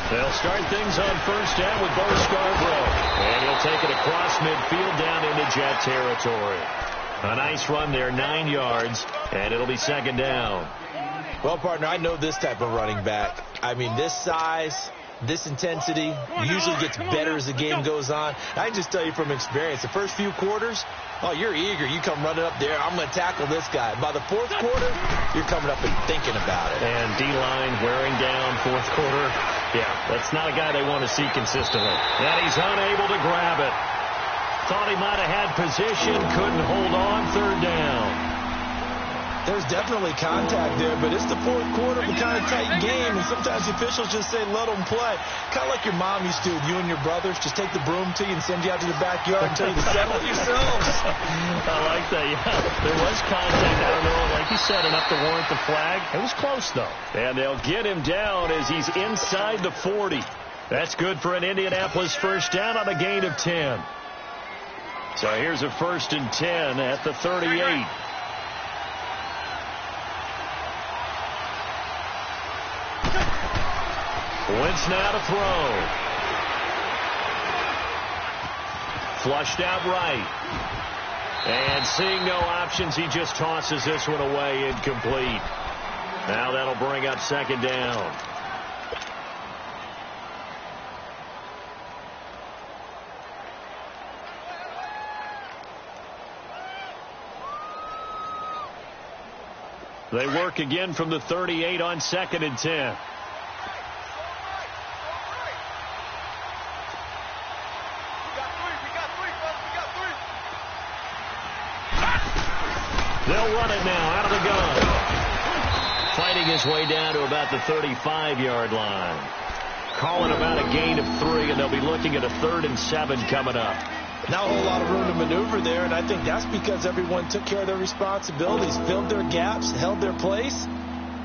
They'll start things on 1st down with Bo Scarborough. And he'll take it across midfield down into Jet territory. A nice run there, 9 yards, and it'll be 2nd down. Well, partner, I know this type of running back. I mean, this size, this intensity usually gets better as the game goes on. I can just tell you from experience, the first few quarters, oh, you're eager. You come running up there, I'm going to tackle this guy. By the 4th quarter, you're coming up and thinking about it. And D-line wearing down 4th quarter. Yeah, that's not a guy they want to see consistently. And he's unable to grab it. Thought he might have had position, couldn't hold on, 3rd down. There's definitely contact there, but it's the 4th quarter of a kind of tight game, and sometimes the officials just say, let them play. Kind of like your mom used to with you and your brothers. Just take the broom to you and send you out to the backyard and tell you to settle yourselves. I like that, yeah. There was contact, I don't know, like you said, enough to warrant the flag. It was close, though. And they'll get him down as he's inside the 40. That's good for an Indianapolis 1st down on a gain of 10. So here's a 1st and 10 at the 38. Wentz now to throw. Flushed out right. And seeing no options, he just tosses this one away, incomplete. Now that'll bring up 2nd down. They work again from the 38 on 2nd and 10. They'll run it now out of the gun. Fighting his way down to about the 35-yard line. Calling about a gain of 3, and they'll be looking at a 3rd and 7 coming up. Not a whole lot of room to maneuver there, and I think that's because everyone took care of their responsibilities, filled their gaps, held their place.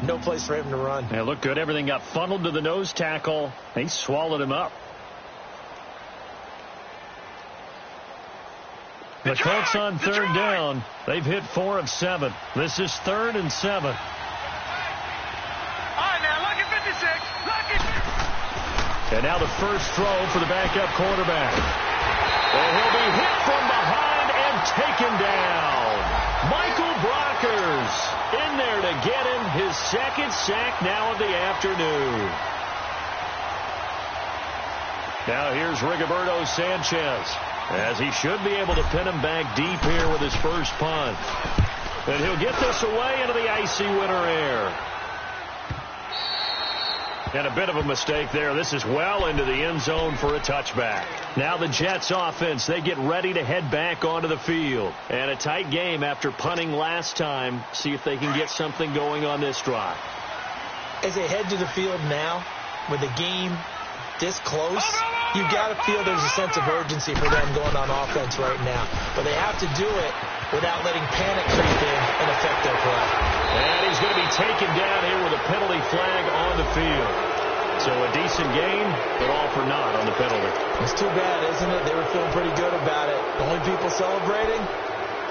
No place for him to run. Yeah, looked good. Everything got funneled to the nose tackle. He swallowed him up. The Colts on 3rd down. They've hit 4 of 7. This is 3rd and 7. All right, now, look at 56. Look at... And now the first throw for the backup quarterback. And he'll be hit from behind and taken down. Michael Brockers in there to get him his 2nd sack now of the afternoon. Now here's Rigoberto Sanchez, as he should be able to pin him back deep here with his first punt. And he'll get this away into the icy winter air. And a bit of a mistake there. This is well into the end zone for a touchback. Now the Jets offense, they get ready to head back onto the field. And a tight game after punting last time. See if they can get something going on this drive. As they head to the field now, with the game this close, you got to feel there's a sense of urgency for them going on offense right now. But they have to do it without letting panic creep in and affect their play. And he's going to be taken down here with a penalty flag on the field. So a decent game, but all for naught on the penalty. It's too bad, isn't it? They were feeling pretty good about it. The only people celebrating,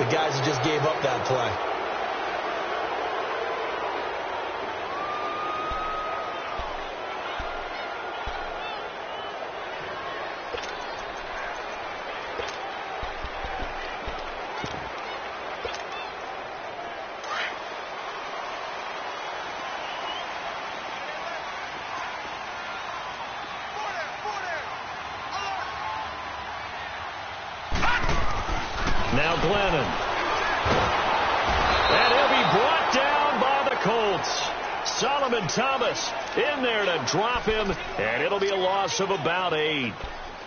the guys who just gave up that play. Now Glennon. And he'll be brought down by the Colts. Solomon Thomas in there to drop him, and it'll be a loss of about 8.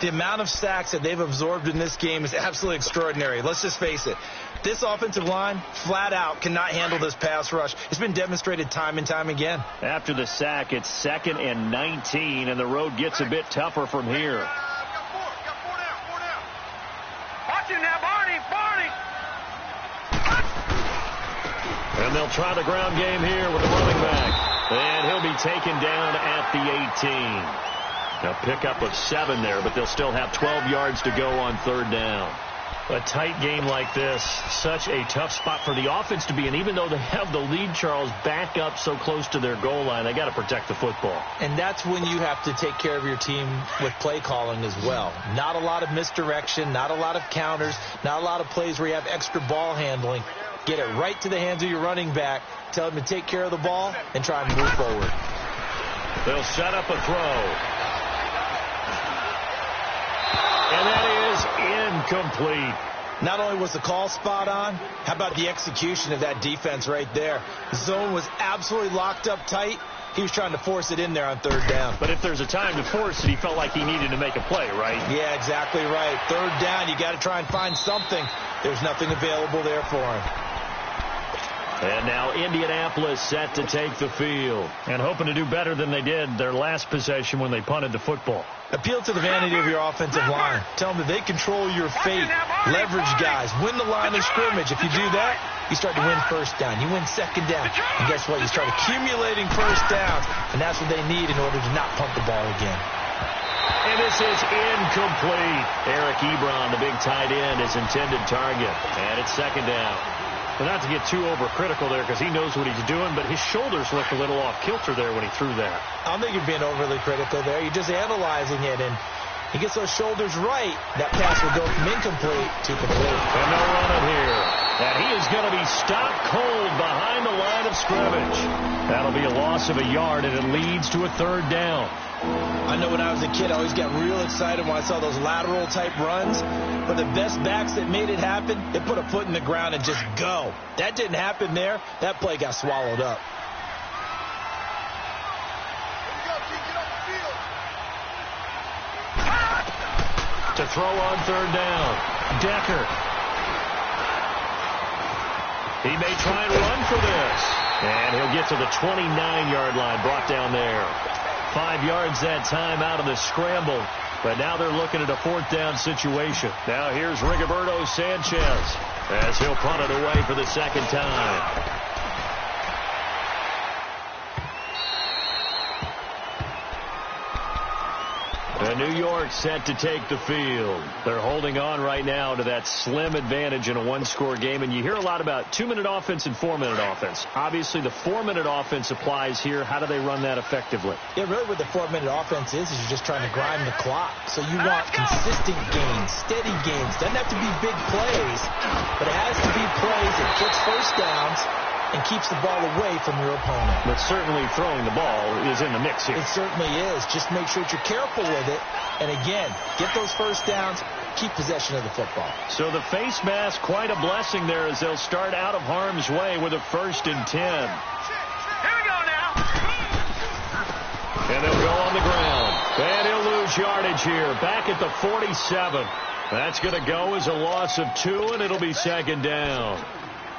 The amount of sacks that they've absorbed in this game is absolutely extraordinary. Let's just face it. This offensive line, flat out, cannot handle this pass rush. It's been demonstrated time and time again. After the sack, it's 2nd and 19, and the road gets a bit tougher from here. And they'll try the ground game here with the running back. And he'll be taken down at the 18. A pickup of 7 there, but they'll still have 12 yards to go on 3rd down. A tight game like this, such a tough spot for the offense to be in. Even though they have the lead, Charles, back up so close to their goal line, they got to protect the football. And that's when you have to take care of your team with play calling as well. Not a lot of misdirection, not a lot of counters, not a lot of plays where you have extra ball handling. Get it right to the hands of your running back, tell him to take care of the ball, and try and move forward. They'll set up a throw. And that is incomplete. Not only was the call spot on, how about the execution of that defense right there? The zone was absolutely locked up tight. He was trying to force it in there on 3rd down. But if there's a time to force it, he felt like he needed to make a play, right? Yeah, exactly right. 3rd down, you got to try and find something. There's nothing available there for him. And now Indianapolis set to take the field. And hoping to do better than they did their last possession when they punted the football. Appeal to the vanity of your offensive line. Tell them that they control your fate. Leverage guys. Win the line of scrimmage. If you do that, you start to win 1st down. You win 2nd down. And guess what? You start accumulating 1st downs. And that's what they need in order to not punt the ball again. And this is incomplete. Eric Ebron, the big tight end, is intended target. And it's 2nd down. Well, not to get too overcritical there because he knows what he's doing, but his shoulders looked a little off kilter there when he threw that. I don't think you're being overly critical there. You're just analyzing it, and he gets those shoulders right. That pass will go from incomplete to complete. And no running here. And he is going to be stopped cold behind the line of scrimmage. That'll be a loss of a yard, and it leads to a 3rd down. I know when I was a kid, I always got real excited when I saw those lateral-type runs. But the best backs that made it happen, they put a foot in the ground and just go. That didn't happen there. That play got swallowed up. To throw on 3rd down. Decker. He may try and run for this. And he'll get to the 29-yard line, brought down there. 5 yards that time out of the scramble. But now they're looking at a 4th down situation. Now here's Rigoberto Sanchez as he'll punt it away for the 2nd time. And New York set to take the field. They're holding on right now to that slim advantage in a 1-score game. And you hear a lot about 2-minute offense and 4-minute offense. Obviously, the 4-minute offense applies here. How do they run that effectively? Yeah, really what the 4-minute offense is you're just trying to grind the clock. So you want consistent gains, steady gains. Doesn't have to be big plays, but it has to be plays that gets 1st downs and keeps the ball away from your opponent. But certainly throwing the ball is in the mix here. It certainly is. Just make sure that you're careful with it. And again, get those 1st downs, keep possession of the football. So the face mask, quite a blessing there as they'll start out of harm's way with a 1st and 10. Here we go now. And they'll go on the ground. And he'll lose yardage here. Back at the 47. That's going to go as a loss of 2, and it'll be 2nd down.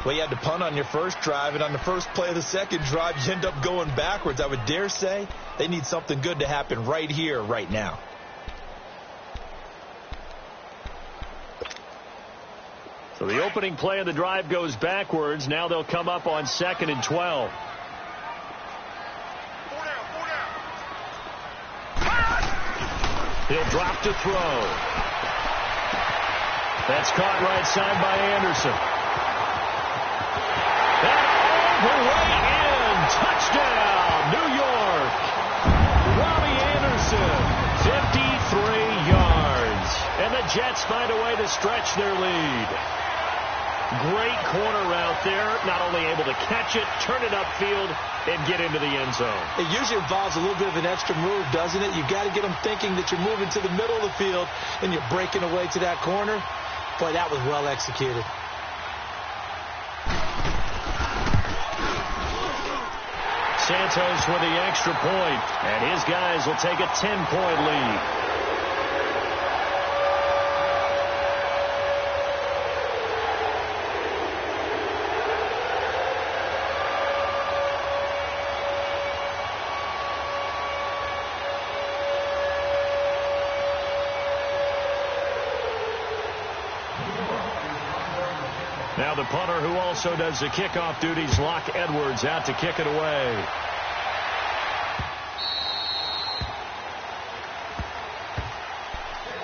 Well, you had to punt on your first drive, and on the first play of the second drive, you end up going backwards. I would dare say they need something good to happen right here, right now. So the opening play of the drive goes backwards. Now they'll come up on 2nd and 12. He'll drop to throw. That's caught right side by Anderson. And all the way in. Touchdown, New York. Robbie Anderson, 53 yards. And the Jets find a way to stretch their lead. Great corner route there. Not only able to catch it, turn it upfield, and get into the end zone. It usually involves a little bit of an extra move, doesn't it? You've got to get them thinking that you're moving to the middle of the field and you're breaking away to that corner. Boy, that was well executed. Santos with the extra point, and his guys will take a 10-point lead. Now the punter, who also does the kickoff duties, Locke Edwards, out to kick it away.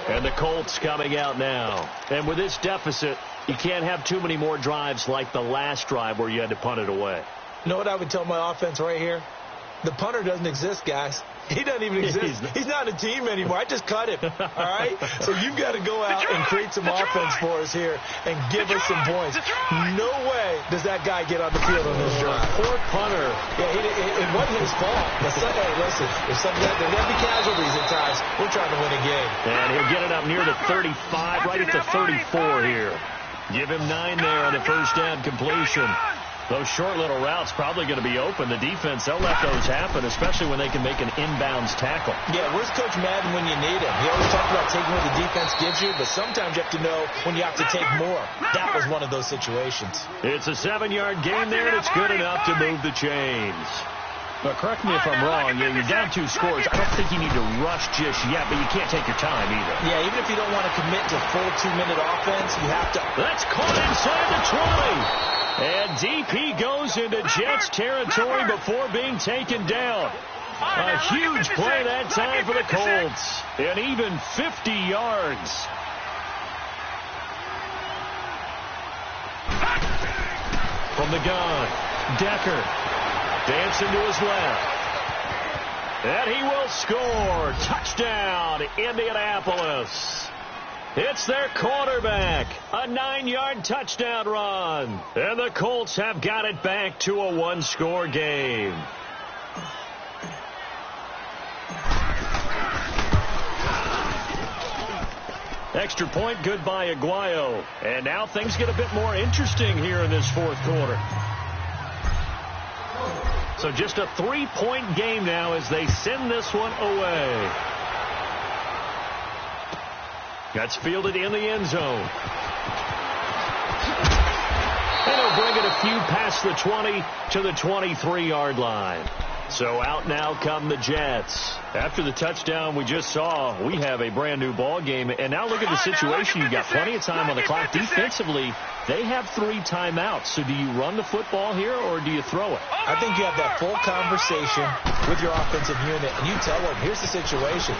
And the Colts coming out now. And with this deficit, you can't have too many more drives like the last drive where you had to punt it away. You know what I would tell my offense right here? The punter doesn't exist, guys. He doesn't even exist. He's not a team anymore. I just cut him. All right? So you've got to go out and create some offense for us here and give us some points. No way does that guy get on the field on this drive. Poor punter. Yeah, it wasn't his fault. But hey, listen, if something that there'll be casualties at times. We're trying to win a game. And he'll get it up near the 35, right at the 34 here. Give him 9 there on the first down completion. Those short little routes probably going to be open. The defense, they'll let those happen, especially when they can make an inbounds tackle. Yeah, where's Coach Madden when you need him? He always talks about taking what the defense gives you, but sometimes you have to know when you have to take more. That was one of those situations. It's a 7-yard gain there, and it's good enough to move the chains. But correct me if I'm wrong, you're down 2 scores. I don't think you need to rush just yet, but you can't take your time either. Yeah, even if you don't want to commit to full 2-minute offense, you have to. That's caught inside the 20. And DP goes into Jets territory before being taken down. A huge play that time for the Colts. And even 50 yards. From the gun, Decker. Dancing to his left. And he will score. Touchdown, Indianapolis. It's their quarterback. A 9-yard touchdown run. And the Colts have got it back to a 1-score game. Extra point, good by Aguayo. And now things get a bit more interesting here in this fourth quarter. So just a 3-point game now as they send this one away. That's fielded in the end zone. And he'll bring it a few past the 20 to the 23-yard line. So out now come the Jets. After the touchdown we just saw, we have a brand-new ball game. And now look at the situation. You've got plenty of time on the clock. Defensively, they have 3 timeouts. So do you run the football here or do you throw it? I think you have that full conversation with your offensive unit, and you tell them, here's the situation.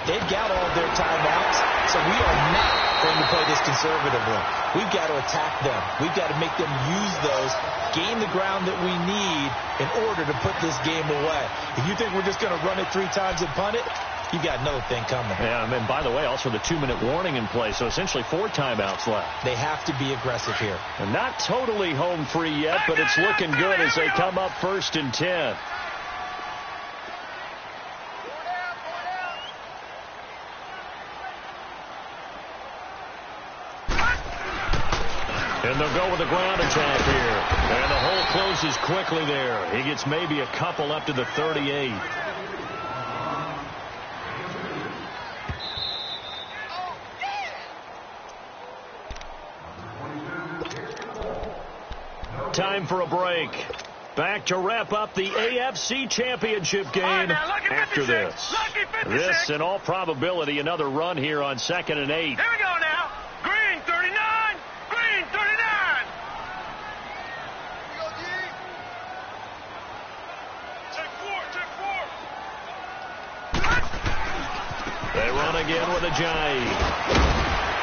They've got all their timeouts, so we are not going to play this conservatively. We've got to attack them. We've got to make them use those, gain the ground that we need in order to put this game away. If you think we're just going to run it 3 times and punt it, you got another thing coming. Yeah, and by the way, also the 2-minute warning in play, so essentially 4 timeouts left. They have to be aggressive here. And not totally home free yet, but it's looking good as they come up 1st and 10. And they'll go with a ground attack here. And the hole closes quickly there. He gets maybe a couple up to the 38. Time for a break. Back to wrap up the AFC Championship game after this. This, in all probability, another run here on 2nd and 8. Here we go now. Green 39. Green 39. Check four. They run again with a Ajayi.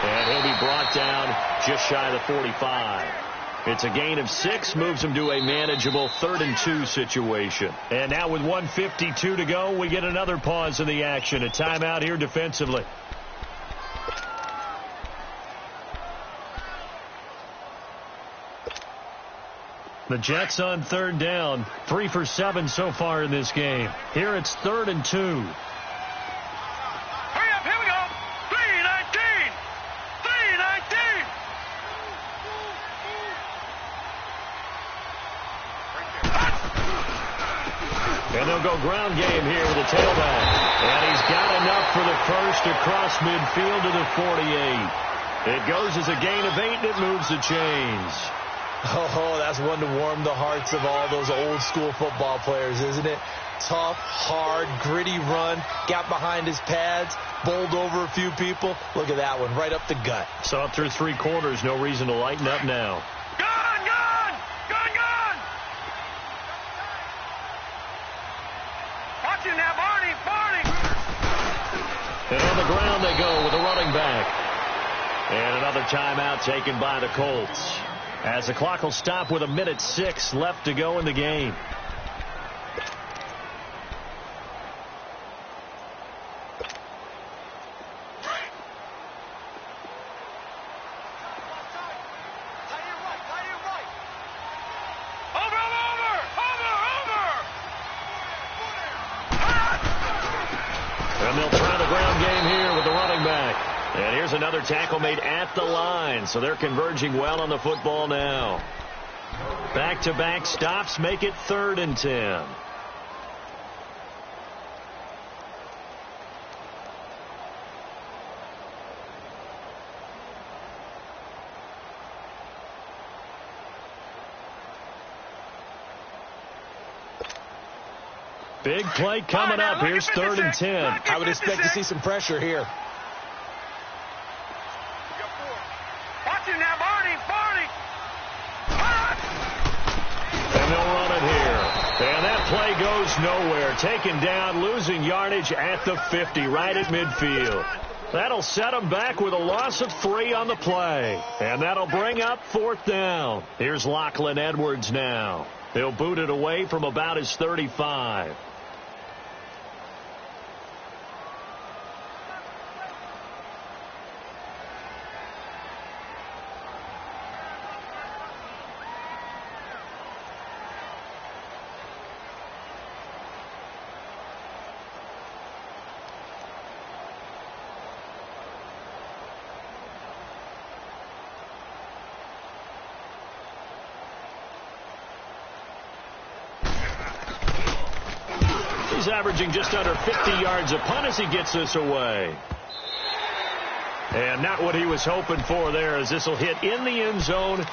And he'll be brought down just shy of the 45. It's a gain of 6, moves him to a manageable 3rd and 2 situation. And now with 1:52 to go, we get another pause in the action. A timeout here defensively. The Jets on 3rd down, 3 for 7 so far in this game. Here it's 3rd and 2. And they'll go ground game here with a tailback. And he's got enough for the first across midfield to the 48. It goes as a gain of 8, and it moves the chains. Oh, that's one to warm the hearts of all those old school football players, isn't it? Tough, hard, gritty run. Got behind his pads, bowled over a few people. Look at that one, right up the gut. So up through 3 quarters, no reason to lighten up now. And on the ground they go with a running back. And another timeout taken by the Colts. As the clock will stop with 1:06 left to go in the game. And they'll try the ground game here with the running back. And here's another tackle made at the line. So they're converging well on the football now. Back-to-back stops make it 3rd and 10. Big play coming up. Here's 3rd and 10. I would expect to see some pressure here. And they'll run it here. And that play goes nowhere. Taken down, losing yardage at the 50, right at midfield. That'll set them back with a loss of 3 on the play. And that'll bring up 4th down. Here's Lachlan Edwards now. He'll boot it away from about his 35. He's averaging just under 50 yards a punt as he gets this away. And not what he was hoping for there, as this will hit in the end zone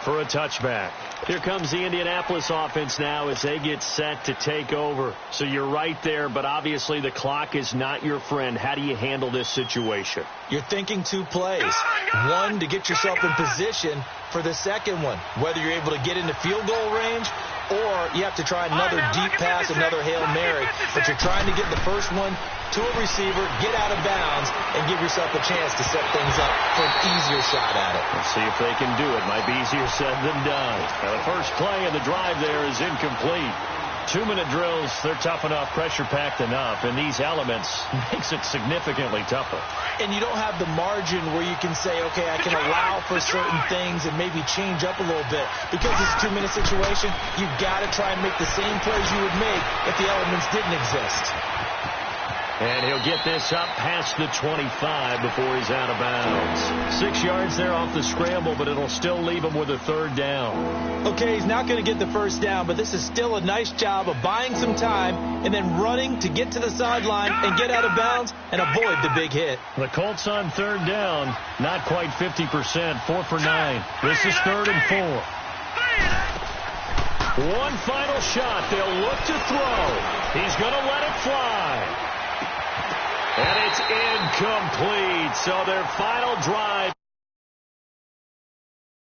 for a touchback. Here comes the Indianapolis offense now as they get set to take over. So you're right there, but obviously the clock is not your friend. How do you handle this situation? You're thinking 2 plays. One, to get yourself in position for the second one, whether you're able to get into field goal range or you have to try another deep pass, another Hail Mary. But you're trying to get the first one to a receiver, get out of bounds, and give yourself a chance to set things up for an easier shot at it. Let's see if they can do it. Might be easier said than done. Now the first play of the drive there is incomplete. 2-minute drills, they're tough enough, pressure-packed enough, and these elements makes it significantly tougher. And you don't have the margin where you can say, okay, I can allow for certain things and maybe change up a little bit. Because it's a 2-minute situation, you've got to try and make the same plays you would make if the elements didn't exist. And he'll get this up past the 25 before he's out of bounds. 6 yards there off the scramble, but it'll still leave him with a 3rd down. Okay, he's not going to get the 1st down, but this is still a nice job of buying some time and then running to get to the sideline and get out of bounds and avoid the big hit. The Colts on 3rd down, not quite 50%, 4 for 9. This is 3rd and 4. One final shot. They'll look to throw. He's going to let it fly. And it's incomplete. So their final drive